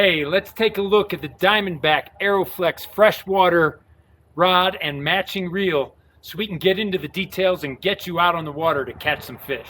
Hey, let's take a look at the Diamondback AeroFlex Freshwater rod and matching reel so we can get into the details and get you out on the water to catch some fish.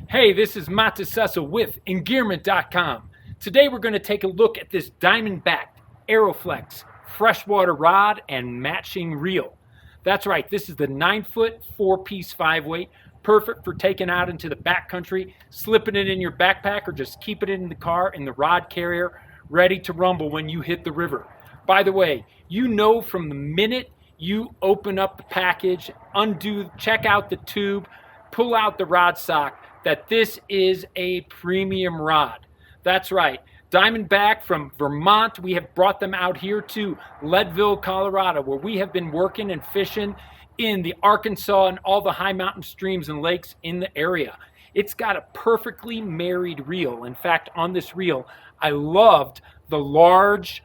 Hey, this is Mattis Sessel with Engearment.com. Today we're going to take a look at this Diamondback AeroFlex Freshwater rod and matching reel. That's right, this is the 9-foot 4-piece 5-weight. Perfect for taking out into the backcountry, slipping it in your backpack, or just keeping it in the car in the rod carrier, ready to rumble when you hit the river. By the way, you know from the minute you open up the package, check out the tube, pull out the rod sock, that this is a premium rod. That's right. Diamondback from Vermont, we have brought them out here to Leadville, Colorado, where we have been working and fishing in the Arkansas and all the high mountain streams and lakes in the area. It's got a perfectly married reel. In fact, on this reel, I loved the large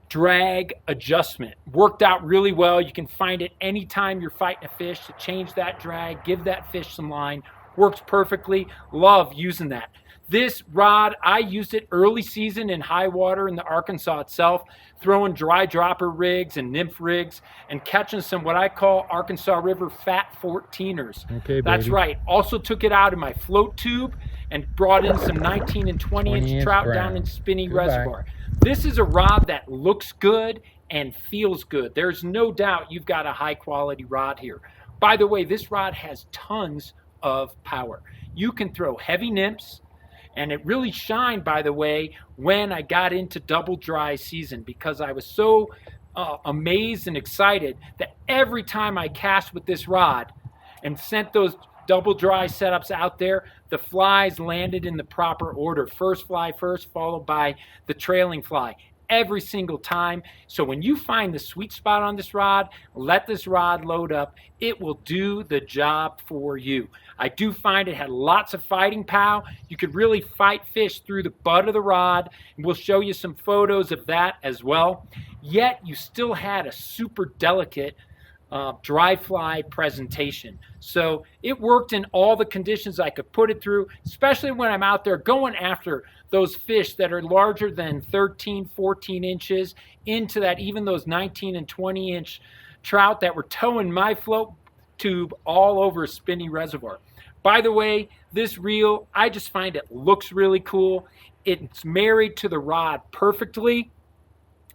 drag adjustment. Worked out really well. You can find it anytime you're fighting a fish to change that drag, give that fish some line. Works perfectly. Love using that. This rod, I used it early season in high water in the Arkansas itself, throwing dry dropper rigs and nymph rigs and catching some what I call Arkansas River fat 14ers. Okay, that's baby. right. Also took it out in my float tube and brought in some 19 and 20-inch trout down in Spinney Reservoir. This is a rod that looks good and feels good. There's no doubt you've got a high quality rod here. By the way, this rod has tons of power. You can throw heavy nymphs. And it really shined, by the way, when I got into double dry season, because I was so amazed and excited that every time I cast with this rod and sent those double dry setups out there, the flies landed in the proper order. First fly first, followed by the trailing fly. Every single time. So when you find the sweet spot on this rod, let this rod load up. It will do the job for you. I do find it had lots of fighting power. You could really fight fish through the butt of the rod. And we'll show you some photos of that as well. Yet you still had a super delicate dry fly presentation. So it worked in all the conditions I could put it through, especially when I'm out there going after those fish that are larger than 13, 14 inches into that, even those 19 and 20-inch trout that were towing my float tube all over Spinney Reservoir. By the way, this reel, I just find it looks really cool. It's married to the rod perfectly,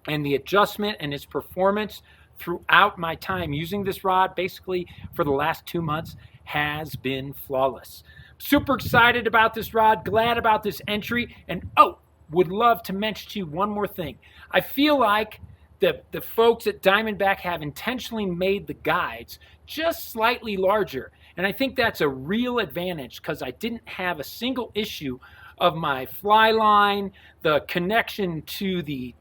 and the adjustment and its performance throughout my time using this rod, basically for the last 2 months, has been flawless. Super excited about this rod, glad about this entry, and would love to mention to you one more thing. I feel like the folks at Diamondback have intentionally made the guides just slightly larger, and I think that's a real advantage because I didn't have a single issue of my fly line, the connection to the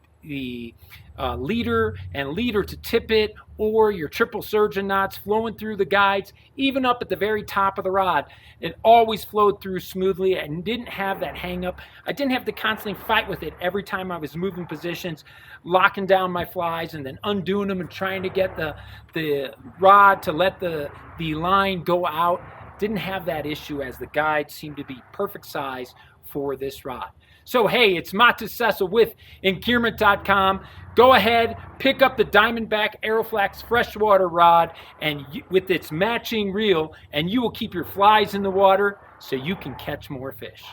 leader and leader to tippet, or your triple surgeon knots flowing through the guides, even up at the very top of the rod. It always flowed through smoothly and didn't have that hang up. I didn't have to constantly fight with it every time I was moving positions, locking down my flies and then undoing them and trying to get the rod to let the line go out. Didn't have that issue, as the guides seemed to be perfect size for this rod. So hey, it's Mattis Sessel with Engearment.com. Go ahead, pick up the Diamondback AeroFlex Freshwater rod and with its matching reel, and you will keep your flies in the water so you can catch more fish.